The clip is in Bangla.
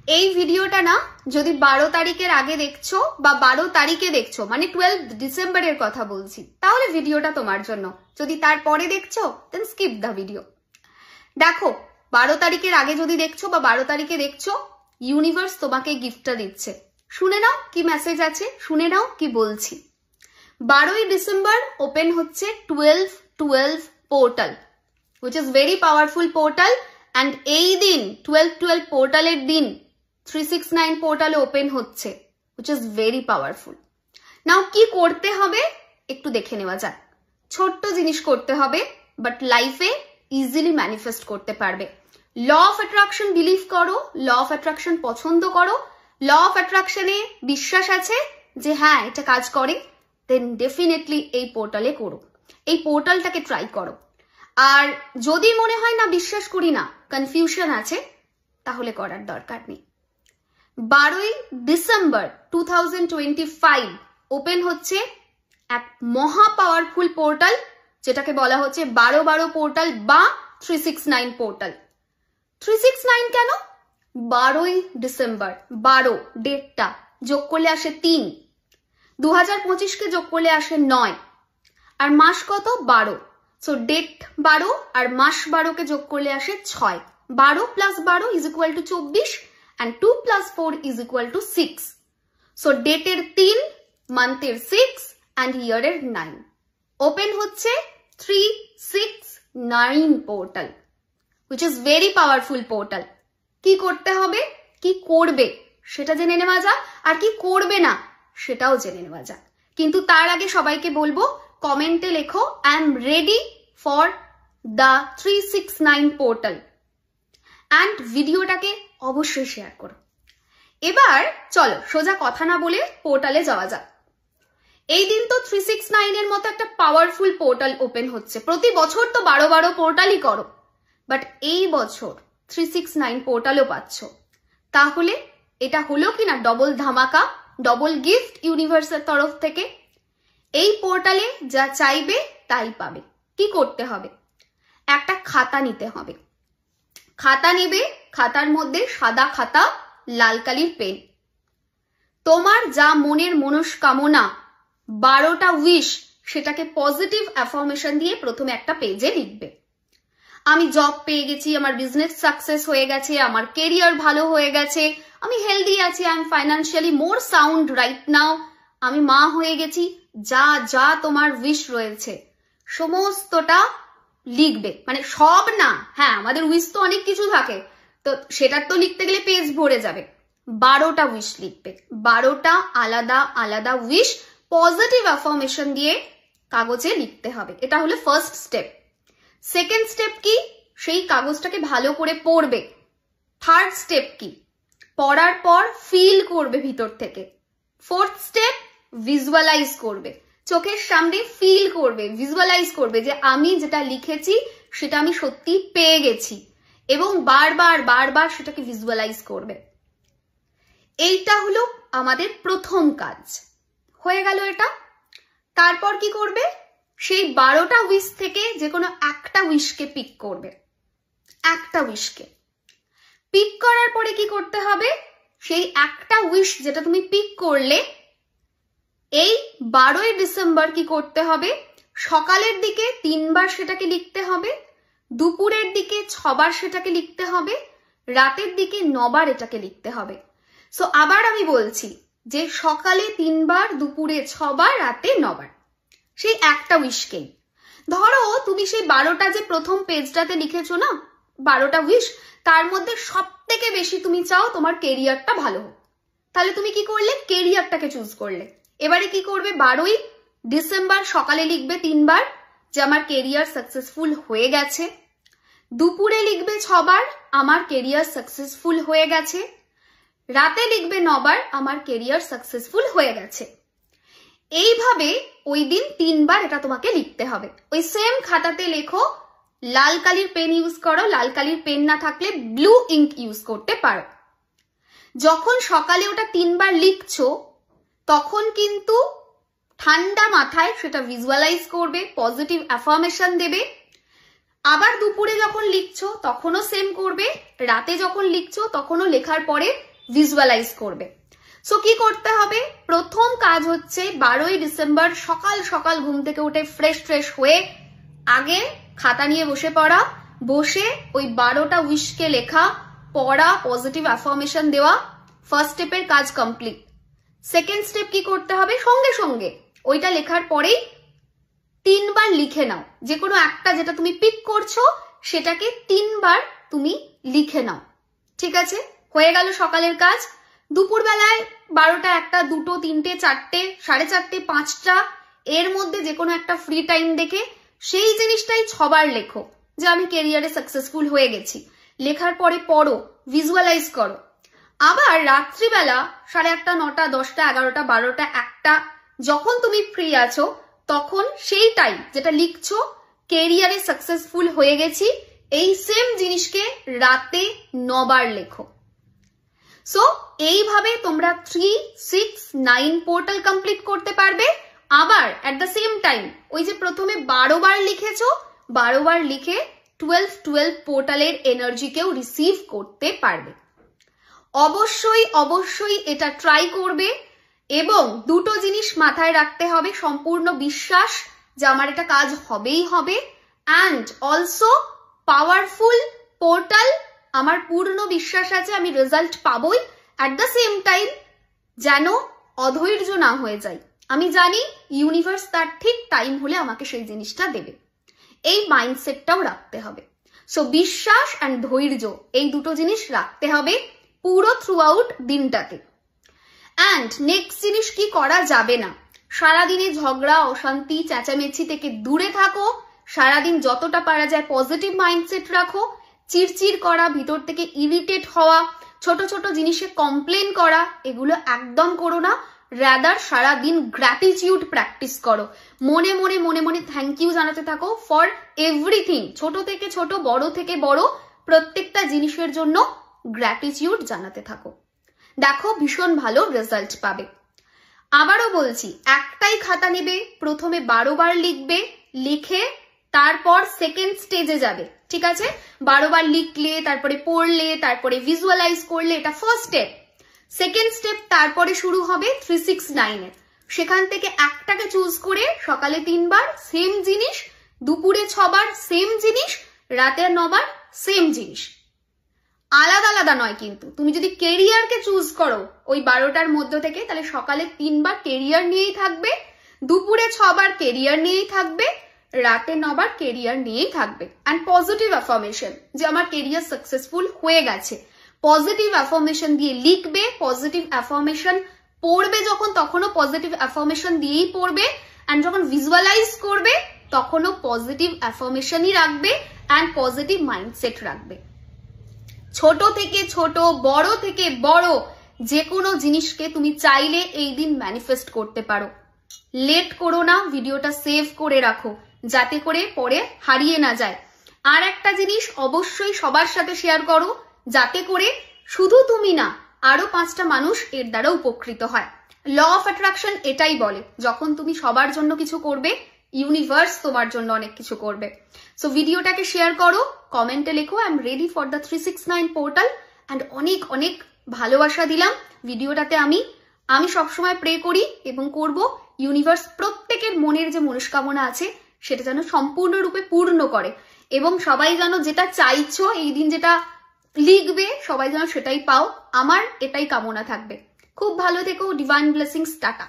এই ভিডিওটা না যদি 12 তারিখের আগে দেখছো বা 12 তারিখে দেখছো, মানে 12 ডিসেম্বরের কথা বলছি, তাহলে ভিডিওটা তোমার জন্য। যদি তারপরে দেখছো দেন স্কিপ দ্য ভিডিও। দেখো 12 তারিখের আগে যদি দেখছো বা 12 তারিখে দেখছো, ইউনিভার্স তোমাকে গিফটটা দিচ্ছে। শুনে নাও কি মেসেজ আছে, শুনে নাও কি বলছি। 12ই ডিসেম্বর ওপেন হচ্ছে 12-12 portal, which is very powerful portal, and এই দিন 12-12 পোর্টালের দিন 369 পোর্টালে ওপেন হচ্ছে, which is very powerful. নাও কি করতে হবে একটু দেখে নেওয়া যাক। ছোট্ট জিনিস করতে হবে, বাট লাইফে ইজিলি ম্যানিফেস্ট করতে পারবে। ল অফ অ্যাট্রাকশন বিলিভ করো, ল অফ অ্যাট্রাকশন পছন্দ করো, ল অফ অ্যাট্রাকশনে বিশ্বাস আছে যে হ্যাঁ এটা কাজ করে, দেন ডেফিনেটলি এই পোর্টালে করো, এই পোর্টালটাকে ট্রাই করো। আর যদি মনে হয় না বিশ্বাস করি না, কনফিউশন আছে, তাহলে করার দরকার নেই। 12ই ডিসেম্বর 2025 ওপেন হচ্ছে এক মহা পাওয়ারফুল পোর্টাল, যেটাকে বলা হচ্ছে 12-12 পোর্টাল বা 369 পোর্টাল। 369 কেন? 12ই ডিসেম্বর, 12 ডেটটা যোগ করলে আসে 3, 2025কে যোগ করলে আসে 9, আর মাস কত? 12। সো ডেট 12 আর মাস 12কে যোগ করলে আসে 6। 12 + 12 = 24 and 2 + 4 = 6. সো ডেটের 3, মান্থের 6 and ইয়ারের 9। ওপেন হচ্ছে 369 portal, which is very powerful portal. কি করতে হবে, কি করবে সেটা জেনে নেওয়া যাক, আর কি করবে না সেটাও জেনে নেওয়া যাক। কিন্তু তার আগে সবাইকে বলবো কমেন্টে লেখো I am ready for the 369 portal, and ভিডিওটাকে অবশ্যই শেয়ার করো। এবার চলো সোজা কথা না বলে পোর্টালে যাওয়া যাক। এই দিন তো 369 এর মতো একটা পাওয়ারফুল পোর্টাল ওপেন হচ্ছে। প্রতি বছর তো 12-12 পোর্টালই করো, বাট এই বছর 369 পোর্টালও পাচ্ছ। তাহলে এটা হলো কিনা ডবল ধামাকা, ডবল গিফট ইউনিভার্সের তরফ থেকে। এই পোর্টালে যা চাইবে তাই পাবে। কি করতে হবে? একটা খাতা নিতে হবে। খাতা নেবে, খাতার মধ্যে সাদা খাতা, লাল কালির পেন। তোমার যা মনের মনস্কামনা 12টা উইশ, সেটাকে পজিটিভ অ্যাফার্মেশন দিয়ে প্রথমে একটা পেজে লিখবে। আমি জব পেয়ে গেছি, আমার বিজনেস সাকসেস হয়ে গেছে, আমার কেরিয়ার ভালো হয়ে গেছে, আমি হেলদি আছি, I am financially more sound right now, আমি মা হয়ে গেছি, যা যা তোমার উইশ রয়েছে সমস্তটা লিখবে। মানে সব না, হ্যাঁ আমাদের উইশ তো অনেক কিছু থাকে, তো সেটার তো লিখতে গেলে পেজ ভরে যাবে। 12টা উইশ লিখবে, 12টা আলাদা আলাদা উইশ পজিটিভ অ্যাফার্মেশন দিয়ে কাগজে লিখতে হবে। এটা হলো ফার্স্ট স্টেপ। সেকেন্ড স্টেপ কি? সেই কাগজটাকে ভালো করে পড়বে। থার্ড স্টেপ কি? পড়ার পর ফিল করবে ভিতর থেকে। ফোর্থ স্টেপ ভিজুয়ালাইজ করবে, চোখের সামনে ফিল করবে, ভিজুয়ালাইজ করবে যে আমি যেটা লিখেছি সেটা আমি সত্যি পেয়ে গেছি, এবং বারবার বারবার সেটাকে ভিজুয়ালাইজ করবে। এইটা হলো আমাদের প্রথম কাজ। হয়ে গেল এটা। তারপর কি করবে? সেই 12টা উইশ থেকে যে কোনো একটা উইশকে পিক করবে। একটা উইশকে পিক করার পরে কি করতে হবে? সেই একটা উইশ যেটা তুমি পিক করলে, এই 12ই ডিসেম্বর কি করতে হবে? সকালের দিকে 3 বার সেটাকে লিখতে হবে, দুপুরের দিকে 6 বার সেটাকে লিখতে হবে, রাতের দিকে 9 বার এটাকে লিখতে হবে। সো আবার আমি বলছি যে সকালে 3 বার, দুপুরে 6 বার, রাতে 9 বার, সেই একটা উইশকেই। ধরো তুমি সেই 12টা যে প্রথম পেজটাতে লিখেছো না 12টা উইশ, তার মধ্যে সব থেকে বেশি তুমি চাও তোমার কেরিয়ারটা ভালো হোক, তাহলে তুমি কি করলে? কেরিয়ারটাকে চুজ করলে। এবারে কি করবে? 12ই ডিসেম্বর সকালে লিখবে 3 বার যে আমার কেরিয়ার সাকসেসফুল হয়ে গেছে, দুপুরে লিখবে 6 বার আমার কেরিয়ার সাকসেসফুল হয়ে গেছে, রাতে লিখবে 9 বার আমার কেরিয়ার সাকসেসফুল হয়ে গেছে। এইভাবে ওই দিন 3 বার এটা তোমাকে লিখতে হবে। ওই সেম খাতাতে লেখো, লাল কালির পেন ইউজ করো, লাল কালির পেন না থাকলে ব্লু ইঙ্ক ইউজ করতে পারো। যখন সকালে ওটা 3 বার লিখছো তখন কিন্তু ঠান্ডা মাথায় সেটা ভিজুয়ালাইজ করবে, পজিটিভ অ্যাফার্মেশন দেবে। আবার দুপুরে যখন লিখছো তখনও সেম করবে, রাতে যখন লিখছো তখনও লেখার পরে ভিজুয়ালাইজ করবে। সো কি করতে হবে, প্রথম কাজ হচ্ছে 12ই ডিসেম্বর সকাল সকাল ঘুম থেকে উঠে ফ্রেশ হয়ে আগে খাতা নিয়ে বসে পড়া, বসে ওই 12টা উইশকে লেখা, পড়া, পজিটিভ অ্যাফার্মেশন দেওয়া, ফার্স্ট স্টেপের কাজ কমপ্লিট। সেকেন্ড স্টেপ কি করতে হবে, সঙ্গে সঙ্গে ওইটা লেখার পরেই 3 বার লিখে নাও। যে কোনো একটা যেটা তুমি পিক করছো সেটাকে 3 বার তুমি লিখে নাও। ঠিক আছে, হয়ে গেল সকালের কাজ। দুপুর বেলায় 12টা, 1টা, 2টো, 3টে, 4টে, 4:30, 5টা এর মধ্যে যে কোনো একটা ফ্রি টাইম দেখে সেই জিনিসটাই 6 বার লেখো যে আমি ক্যারিয়ারে সাকসেসফুল হয়ে গেছি। লেখার পরে পড়ো, ভিজুয়ালাইজ করো। আবার রাত্রিবেলা 8:30, 9টা, 10টা, 11টা, 12টা, 1টা যখন তুমি ফ্রি আছো তখন সেই টাইম যেটা লিখছো ক্যারিয়ারে সাকসেসফুল হয়ে গেছি, এই সেম জিনিসকে রাতে 9 বার লেখো। সো এইভাবে তোমরা 3, 6, 9 পোর্টাল কমপ্লিট করতে পারবে। আবার এট দ্য সেম টাইম ওই যে প্রথমে 12 বার লিখেছো, 12 বার লিখে 12 পোর্টালের এনার্জিকেও রিসিভ করতে পারবে। অবশ্যই অবশ্যই এটা ট্রাই করবে এবং দুটো জিনিস মাথায় রাখতে হবে, সম্পূর্ণ বিশ্বাস যে আমার এটা কাজ হবেই হবে, অ্যান্ড অলসো পাওয়ারফুল পোর্টাল, আমার পূর্ণ বিশ্বাস আছে আমি রেজাল্ট পাবই। অ্যাট দ্য সেম টাইম যেন অধৈর্য না হয়ে যায়, আমি জানি ইউনিভার্স তার ঠিক টাইম হলে আমাকে সেই জিনিসটা দেবে, এই মাইন্ডসেটটাও রাখতে হবে। সো বিশ্বাস অ্যান্ড ধৈর্য এই দুটো জিনিস রাখতে হবে পুরো থ্রু আউট দিনটাতে। অ্যান্ড নেক্সট জিনিস কি করা যাবে না, সারাদিনে ঝগড়া, অশান্তি, চেঁচামেচি থেকে দূরে থাকো। সারাদিন যতটা পারা যায় পজিটিভ মাইন্ডসেট রাখো। চিড়চিড় করা, ভিতর থেকে ইরিটেট হওয়া, ছোট ছোট জিনিসে কমপ্লেন করা, এগুলো একদম করো না। রাদার সারাদিন গ্র্যাটিটিউড প্র্যাকটিস করো, মনে মনে মনে মনে থ্যাংক ইউ জানাতে থাকো ফর এভরিথিং, ছোট থেকে ছোট, বড় থেকে বড়, প্রত্যেকটা জিনিসের জন্য গ্র্যাটিটিউড জানাতে থাকো। দেখো ভীষণ ভালো রেজাল্ট পাবে। আবারও বলছি, একটাই খাতা নেবে, প্রথমে 12 বার লিখবে, লিখে তারপর সেকেন্ড স্টেজে যাবে। ঠিক আছে, 12 বার লিখলে, তারপরে পড়লে, তারপরে ভিজুয়ালাইজ করলে, এটা ফার্স্ট স্টেপ। সেকেন্ড স্টেপ তারপরে শুরু হবে 3, 6, 9 এর। সেখান থেকে একটাকে চুজ করে সকালে 3 বার সেম জিনিস, দুপুরে 6 বার সেম জিনিস, রাতে 9 বার সেম জিনিস। আলাদা আলাদা নয় কিন্তু। তুমি যদি কেরিয়ারকে চুজ করো ওই 12টার মধ্য থেকে, তাহলে সকালে 3 বার কেরিয়ার নিয়েই থাকবে, দুপুরে 6 বার কেরিয়ার নিয়েই থাকবে, রাতে 9 বার কেরিয়ার নিয়েই থাকবে। অ্যান্ড পজিটিভ অ্যাফার্মেশন যে আমার কেরিয়ার সাকসেসফুল হয়ে গেছে, পজিটিভ অ্যাফার্মেশন দিয়ে লিখবে, পজিটিভ অ্যাফার্মেশন পড়বে যখন তখনও পজিটিভ অ্যাফার্মেশন দিয়েই পড়বে, অ্যান্ড যখন ভিজুয়ালাইজ করবে তখনও পজিটিভ অ্যাফার্মেশনই রাখবে অ্যান্ড পজিটিভ মাইন্ডসেট রাখবে। ছোট থেকে ছোট, বড় থেকে বড় যে কোনো জিনিসকে তুমি চাইলে এই দিন ম্যানিফেস্ট করতে পারো। লেট করো না, ভিডিওটা সেভ করে রাখো যাতে করে পরে হারিয়ে না যায়। আর একটা জিনিস অবশ্যই সবার সাথে শেয়ার করো যাতে করে শুধু তুমি না, আরো 5টা মানুষ এর দ্বারা উপকৃত হয়। ল অফ অ্যাট্রাকশন এটাই বলে, যখন তুমি সবার জন্য কিছু করবে, ইউনিভার্স তোমার জন্য অনেক কিছু করবে। সো ভিডিওটাকে শেয়ার করো, কমেন্টে লেখো I am ready for the 369 portal, and অনেক অনেক ভালোবাসা দিলাম ভিডিওটাতে। আমি সবসময় প্রে করি এবং করব ইউনিভার্স প্রত্যেকের মনের যে মনস্কামনা আছে সেটা যেন সম্পূর্ণরূপে পূর্ণ করে, এবং সবাই যেন যেটা চাইছো এই দিন, যেটা লিখবে, সবাই যেন সেটাই পাও। আমার এটাই কামনা থাকবে। খুব ভালো থেকো, ডিভাইন ব্লেসিংস, টাটা।